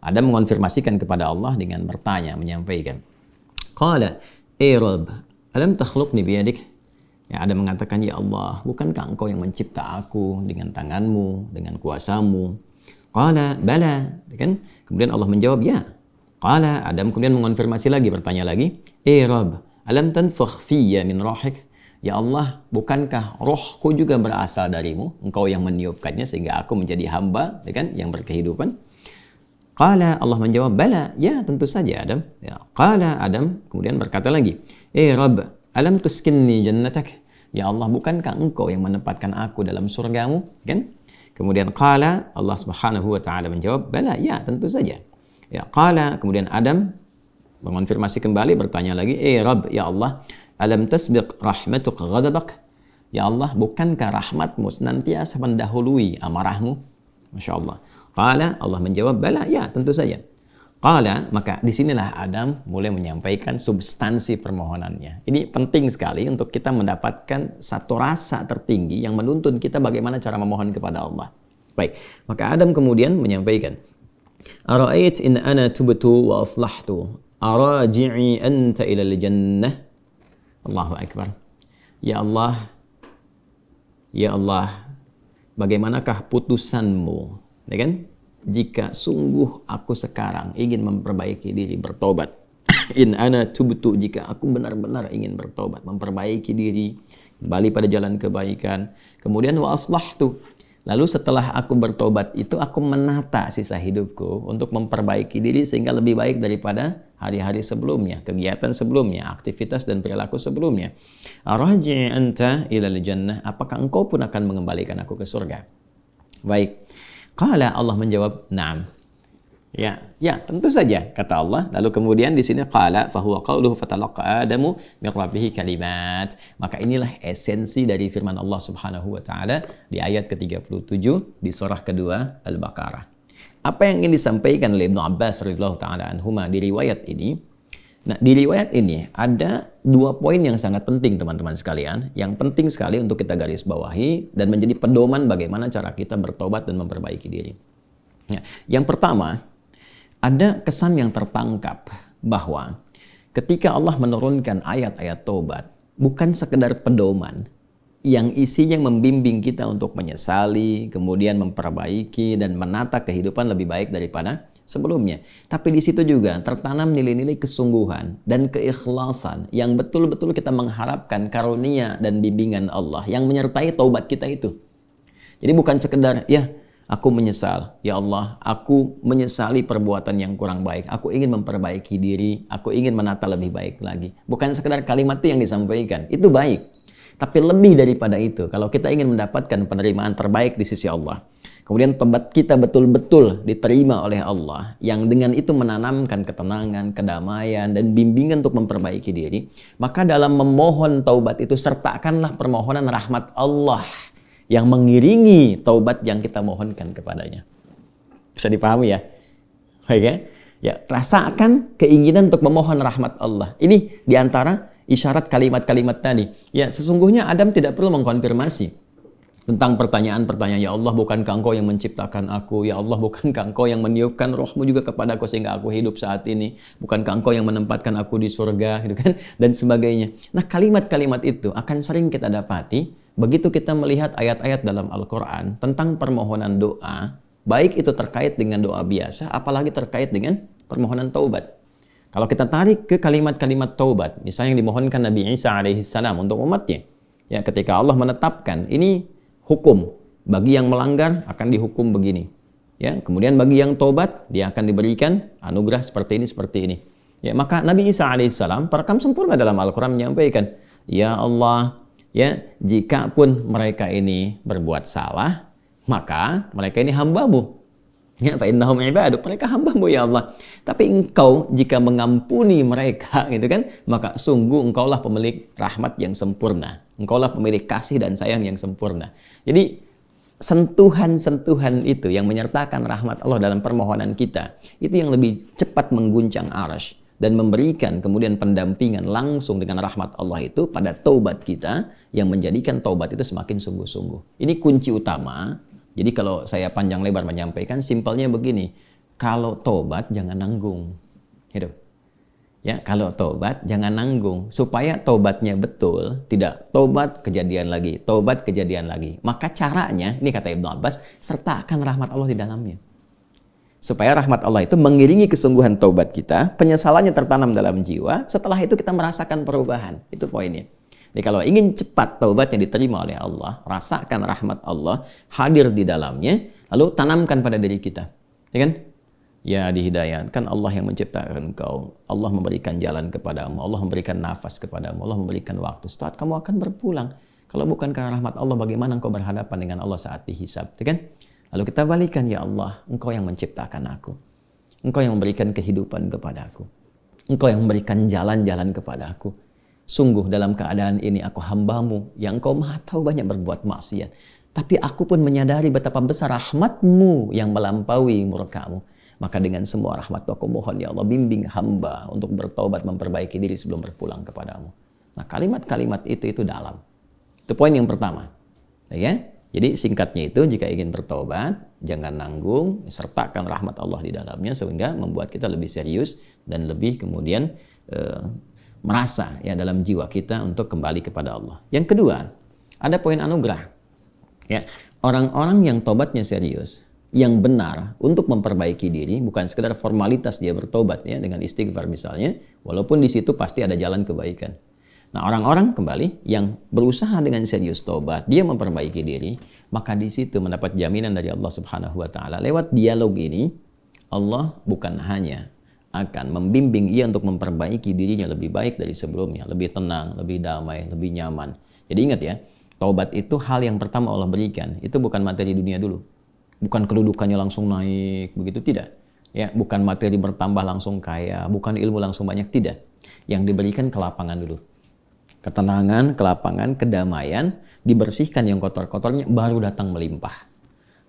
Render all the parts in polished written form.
Adam mengonfirmasikan kepada Allah dengan bertanya, menyampaikan. Qala, Rabb, alam takhluqni biyadik? Ya, Adam mengatakan, ya Allah, bukankah engkau yang mencipta aku dengan tanganmu, dengan kuasamu? Qala, bala. Kan? Kemudian Allah menjawab, ya. Qala, Adam kemudian mengonfirmasi lagi, bertanya lagi, Rabb, alam tanfakh fiyya min rahik? Ya Allah, bukankah rohku juga berasal darimu? Engkau yang meniupkannya sehingga aku menjadi hamba, kan, yang berkehidupan. Qala, Allah menjawab, bala, ya tentu saja Adam. Ya. Qala, Adam kemudian berkata lagi, Rabb, alam tuskinni jannatak? Ya Allah, bukankah engkau yang menempatkan aku dalam surgamu? Kan? Kemudian qala, Allah Subhanahu wa taala menjawab, bala, ya tentu saja. Ya, qala, kemudian Adam mengonfirmasi kembali, bertanya lagi, Rabb, ya Allah, alam tasbiq rahmatuk ghadabak? Ya Allah, bukankah rahmatmu senantiasa mendahului amarahmu? Masya Allah. Qala, Allah menjawab, bala, ya tentu saja. Qala, maka disinilah Adam mulai menyampaikan substansi permohonannya. Ini penting sekali untuk kita mendapatkan satu rasa tertinggi yang menuntun kita bagaimana cara memohon kepada Allah. Baik, maka Adam kemudian menyampaikan, Ara'ait in ana tubtu wa aslahtu, araji'i anta ilal jannah? Allahu Akbar. Ya Allah, bagaimanakah putusanmu, ya kan? Jika sungguh aku sekarang ingin memperbaiki diri, bertobat. In ana tubtu, jika aku benar-benar ingin bertobat, memperbaiki diri, kembali pada jalan kebaikan. Kemudian wa aslahtu, lalu setelah aku bertobat itu aku menata sisa hidupku untuk memperbaiki diri sehingga lebih baik daripada hari-hari sebelumnya, kegiatan sebelumnya, aktivitas dan perilaku sebelumnya. Araji'i anta ilal jannah, apakah engkau pun akan mengembalikan aku ke surga? Baik. Qala, Allah menjawab, na'am. Ya, tentu saja, kata Allah. Lalu kemudian di sini qala fahuwa qauluhu fatalaqa Adamu min rabbih kalimat. Maka inilah esensi dari firman Allah Subhanahu wa taala di ayat ke-37 di surah kedua Al-Baqarah. Apa yang ingin disampaikan oleh Ibnu Abbas radhiyallahu taala anhuma di riwayat ini? Nah, di riwayat ini ada dua poin yang sangat penting, teman-teman sekalian, yang penting sekali untuk kita garis bawahi dan menjadi pedoman bagaimana cara kita bertobat dan memperbaiki diri. Ya, yang pertama, ada kesan yang tertangkap bahwa ketika Allah menurunkan ayat-ayat taubat, bukan sekedar pedoman yang isinya membimbing kita untuk menyesali, kemudian memperbaiki dan menata kehidupan lebih baik daripada sebelumnya. Tapi di situ juga tertanam nilai-nilai kesungguhan dan keikhlasan yang betul-betul kita mengharapkan karunia dan bimbingan Allah yang menyertai taubat kita itu. Jadi bukan sekedar, ya aku menyesal, ya Allah, aku menyesali perbuatan yang kurang baik, aku ingin memperbaiki diri, aku ingin menata lebih baik lagi. Bukan sekedar kalimat itu yang disampaikan, itu baik. Tapi lebih daripada itu, kalau kita ingin mendapatkan penerimaan terbaik di sisi Allah, kemudian tobat kita betul-betul diterima oleh Allah, yang dengan itu menanamkan ketenangan, kedamaian, dan bimbingan untuk memperbaiki diri, maka dalam memohon taubat itu sertakanlah permohonan rahmat Allah yang mengiringi taubat yang kita mohonkan kepadanya. Bisa dipahami ya? Baik ya? Ya, rasakan keinginan untuk memohon rahmat Allah. Ini diantara isyarat kalimat-kalimat tadi. Ya, sesungguhnya Adam tidak perlu mengkonfirmasi tentang pertanyaan-pertanyaan, ya Allah, bukankah engkau yang menciptakan aku? Ya Allah, bukankah engkau yang meniupkan rohmu juga kepadaku sehingga aku hidup saat ini? Bukankah engkau yang menempatkan aku di surga? Gitu kan? Dan sebagainya. Nah, kalimat-kalimat itu akan sering kita dapati begitu kita melihat ayat-ayat dalam Al-Quran tentang permohonan doa, baik itu terkait dengan doa biasa, apalagi terkait dengan permohonan taubat. Kalau kita tarik ke kalimat-kalimat taubat, misalnya yang dimohonkan Nabi Isa alaihissalam untuk umatnya, ya ketika Allah menetapkan ini hukum, bagi yang melanggar akan dihukum begini, ya kemudian bagi yang taubat dia akan diberikan anugerah seperti ini. Ya, maka Nabi Isa alaihissalam terekam sempurna dalam Al-Quran menyampaikan, ya Allah, ya jika pun mereka ini berbuat salah, maka mereka ini hamba-Mu. Ya, fa innahum ibaduk, mereka hamba-Mu ya Allah. Tapi Engkau jika mengampuni mereka, gitu kan, maka sungguh Engkaulah pemilik rahmat yang sempurna. Engkaulah pemilik kasih dan sayang yang sempurna. Jadi sentuhan-sentuhan itu yang menyertakan rahmat Allah dalam permohonan kita, itu yang lebih cepat mengguncang arsy dan memberikan kemudian pendampingan langsung dengan rahmat Allah itu pada taubat kita yang menjadikan taubat itu semakin sungguh-sungguh. Ini kunci utama. Jadi kalau saya panjang lebar menyampaikan, simpelnya begini. Kalau tobat jangan nanggung. Gitu. Ya, kalau tobat jangan nanggung. Supaya tobatnya betul, tidak tobat kejadian lagi, tobat kejadian lagi. Maka caranya, ini kata Ibnu Abbas, sertakan rahmat Allah di dalamnya. Supaya rahmat Allah itu mengiringi kesungguhan taubat kita, penyesalannya tertanam dalam jiwa, setelah itu kita merasakan perubahan. Itu poinnya. Jadi kalau ingin cepat taubatnya diterima oleh Allah, rasakan rahmat Allah hadir di dalamnya, lalu tanamkan pada diri kita. Ya kan? Ya, dihidayatkan Allah yang menciptakan engkau. Allah memberikan jalan kepadamu, Allah memberikan nafas kepadamu, Allah memberikan waktu. Setelah kamu akan berpulang. Kalau bukan karena rahmat Allah, bagaimana engkau berhadapan dengan Allah saat dihisab? Ya kan? Lalu kita balikan, ya Allah, engkau yang menciptakan aku. Engkau yang memberikan kehidupan kepada aku. Engkau yang memberikan jalan-jalan kepada aku. Sungguh dalam keadaan ini aku hambamu yang engkau maha tahu banyak berbuat maksiat. Tapi aku pun menyadari betapa besar rahmatmu yang melampaui murkamu. Maka dengan semua rahmat aku mohon, ya Allah, bimbing hamba untuk bertobat, memperbaiki diri sebelum berpulang kepadamu. Nah, kalimat-kalimat itu dalam. Itu poin yang pertama. Ya? Jadi singkatnya itu, jika ingin bertobat, jangan nanggung, sertakan rahmat Allah di dalamnya sehingga membuat kita lebih serius dan lebih kemudian merasa ya dalam jiwa kita untuk kembali kepada Allah. Yang kedua, ada poin anugerah. Ya, orang-orang yang tobatnya serius, yang benar untuk memperbaiki diri, bukan sekedar formalitas dia bertobat ya dengan istighfar misalnya, walaupun di situ pasti ada jalan kebaikan. Nah, orang-orang kembali yang berusaha dengan serius tobat, dia memperbaiki diri, maka di situ mendapat jaminan dari Allah Subhanahu wa taala. Lewat dialog ini, Allah bukan hanya akan membimbing ia untuk memperbaiki dirinya lebih baik dari sebelumnya, lebih tenang, lebih damai, lebih nyaman. Jadi ingat ya, taubat itu hal yang pertama Allah berikan, itu bukan materi dunia dulu. Bukan kedudukannya langsung naik, begitu tidak. Ya, bukan materi bertambah langsung kaya, bukan ilmu langsung banyak, tidak. Yang diberikan kelapangan dulu. Ketenangan, kelapangan, kedamaian, dibersihkan yang kotor-kotornya, baru datang melimpah.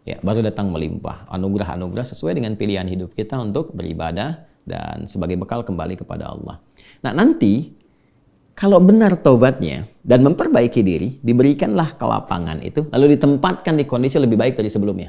Ya, baru datang melimpah. Anugerah-anugerah sesuai dengan pilihan hidup kita untuk beribadah dan sebagai bekal kembali kepada Allah. Nah, nanti kalau benar taubatnya dan memperbaiki diri, diberikanlah kelapangan itu, lalu ditempatkan di kondisi lebih baik dari sebelumnya.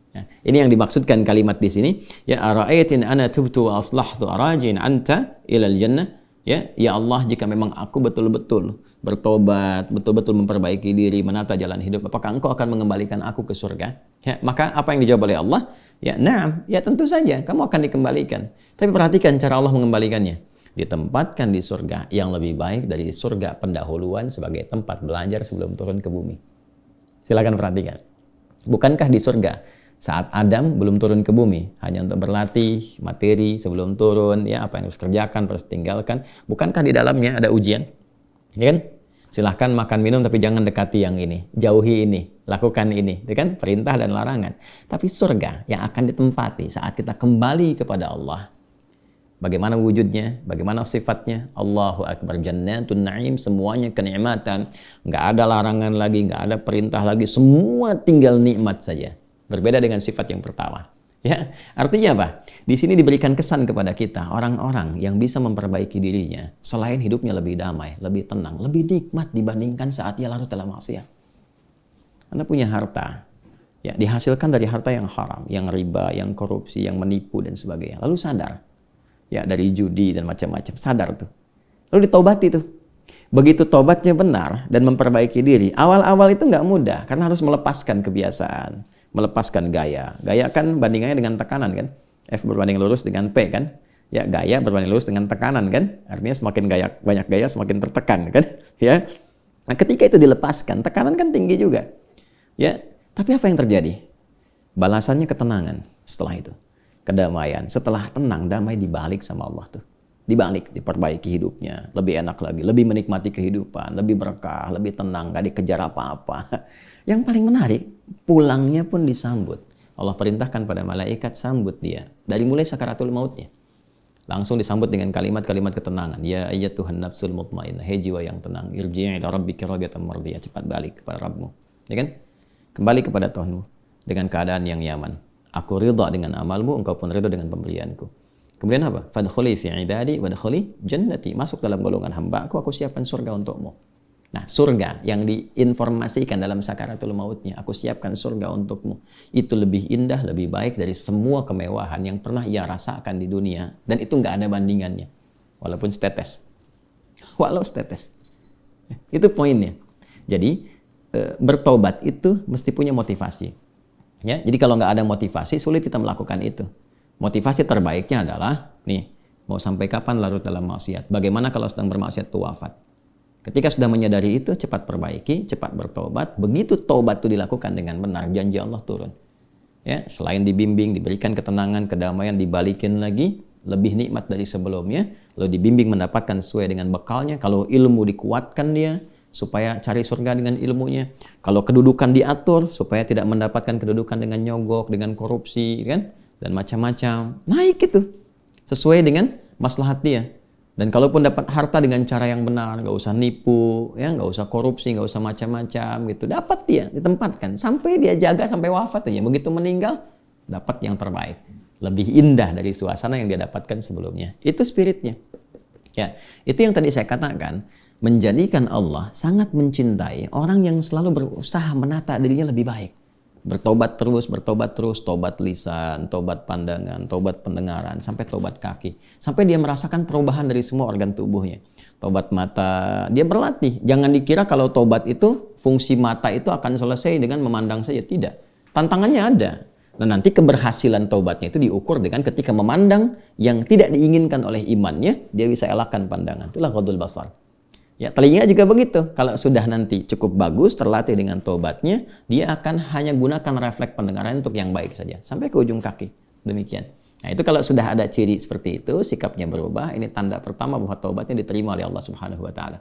Ya, ini yang dimaksudkan kalimat di sini. Ya, ara'aitin ana tubtu wa aslahtu arajin anta ilal jannah. Ya Allah, jika memang aku betul-betul bertobat, betul-betul memperbaiki diri, menata jalan hidup, apakah engkau akan mengembalikan aku ke surga? Ya, maka apa yang dijawab oleh Allah? Ya, na'am, ya tentu saja, kamu akan dikembalikan. Tapi perhatikan cara Allah mengembalikannya. Ditempatkan di surga yang lebih baik dari surga pendahuluan sebagai tempat belajar sebelum turun ke bumi. Silakan perhatikan. Bukankah di surga saat Adam belum turun ke bumi, hanya untuk berlatih materi sebelum turun, ya apa yang harus kerjakan, harus tinggalkan. Bukankah di dalamnya ada ujian? Ya kan? Silahkan makan minum tapi jangan dekati yang ini, jauhi ini, lakukan ini, ya kan? Perintah dan larangan. Tapi surga yang akan ditempati saat kita kembali kepada Allah. Bagaimana wujudnya? Bagaimana sifatnya? Allahu Akbar, jannatun na'im, semuanya kenikmatan. Nggak ada larangan lagi, nggak ada perintah lagi, semua tinggal nikmat saja. Berbeda dengan sifat yang pertama. Ya, artinya apa? Di sini diberikan kesan kepada kita, orang-orang yang bisa memperbaiki dirinya, selain hidupnya lebih damai, lebih tenang, lebih nikmat dibandingkan saat ia larut dalam maksiat. Anda punya harta, ya dihasilkan dari harta yang haram, yang riba, yang korupsi, yang menipu dan sebagainya. Lalu sadar, ya dari judi dan macam-macam, sadar tuh. Lalu ditaubati tuh. Begitu tobatnya benar dan memperbaiki diri, awal-awal itu nggak mudah karena harus melepaskan kebiasaan. Melepaskan gaya. Gaya kan bandingannya dengan tekanan kan. F berbanding lurus dengan P kan. Ya, gaya berbanding lurus dengan tekanan kan. Artinya semakin gaya, banyak gaya semakin tertekan kan. Ya. Nah, ketika itu dilepaskan, tekanan kan tinggi juga. Ya, tapi apa yang terjadi? Balasannya ketenangan setelah itu. Kedamaian. Setelah tenang, damai dibalik sama Allah tuh. Dibalik, diperbaiki hidupnya. Lebih enak lagi, lebih menikmati kehidupan, lebih berkah, lebih tenang, gak dikejar apa-apa. Yang paling menarik, pulangnya pun disambut. Allah perintahkan pada malaikat sambut dia. Dari mulai sakaratul mautnya. Langsung disambut dengan kalimat-kalimat ketenangan. Ya ayyatuhan nafsul mutmainnah. Hei jiwa yang tenang. Irji'i ila rabbiki radiyatan mardiyah. Cepat balik kepada Rabbmu. Ya kan? Kembali kepada Tuhanmu. Dengan keadaan yang nyaman. Aku ridha dengan amalmu, engkau pun ridha dengan pemberianku. Kemudian apa? Fadkhuli fi ibadi wadkhuli jannati. Masuk dalam golongan hamba aku siapkan surga untukmu. Nah, surga yang diinformasikan dalam sakaratul mautnya, aku siapkan surga untukmu. Itu lebih indah, lebih baik dari semua kemewahan yang pernah ia rasakan di dunia. Dan itu nggak ada bandingannya. Walaupun setetes. Walau setetes. Itu poinnya. Jadi, bertobat itu mesti punya motivasi. Ya, jadi kalau nggak ada motivasi, sulit kita melakukan itu. Motivasi terbaiknya adalah, nih, mau sampai kapan larut dalam maksiat? Bagaimana kalau sedang bermaksiat itu wafat? Ketika sudah menyadari itu, cepat perbaiki, cepat bertobat. Begitu tobat itu dilakukan dengan benar, janji Allah turun. Ya, selain dibimbing, diberikan ketenangan, kedamaian, dibalikin lagi, lebih nikmat dari sebelumnya. Lalu dibimbing mendapatkan sesuai dengan bekalnya. Kalau ilmu dikuatkan dia, supaya cari surga dengan ilmunya. Kalau kedudukan diatur, supaya tidak mendapatkan kedudukan dengan nyogok, dengan korupsi, kan? Dan macam-macam. Naik itu. Sesuai dengan maslahat dia. Dan kalaupun dapat harta dengan cara yang benar, nggak usah nipu, ya, nggak usah korupsi, nggak usah macam-macam gitu. Dapat dia ditempatkan sampai dia jaga sampai wafat aja. Begitu meninggal, dapat yang terbaik, lebih indah dari suasana yang dia dapatkan sebelumnya. Itu spiritnya. Ya, itu yang tadi saya katakan, menjadikan Allah sangat mencintai orang yang selalu berusaha menata dirinya lebih baik. Bertobat terus, tobat lisan, tobat pandangan, tobat pendengaran, sampai tobat kaki. Sampai dia merasakan perubahan dari semua organ tubuhnya. Tobat mata, dia berlatih. Jangan dikira kalau tobat itu, fungsi mata itu akan selesai dengan memandang saja. Tidak. Tantangannya ada. Nah, nanti keberhasilan tobatnya itu diukur dengan ketika memandang yang tidak diinginkan oleh imannya, dia bisa elakkan pandangan. Itulah ghadul basar. Ya, telinga juga begitu. Kalau sudah nanti cukup bagus, terlatih dengan tobatnya, dia akan hanya gunakan refleks pendengaran untuk yang baik saja. Sampai ke ujung kaki. Demikian. Nah, itu kalau sudah ada ciri seperti itu, sikapnya berubah, ini tanda pertama bahwa tobatnya diterima oleh Allah Subhanahu wa Ta'ala.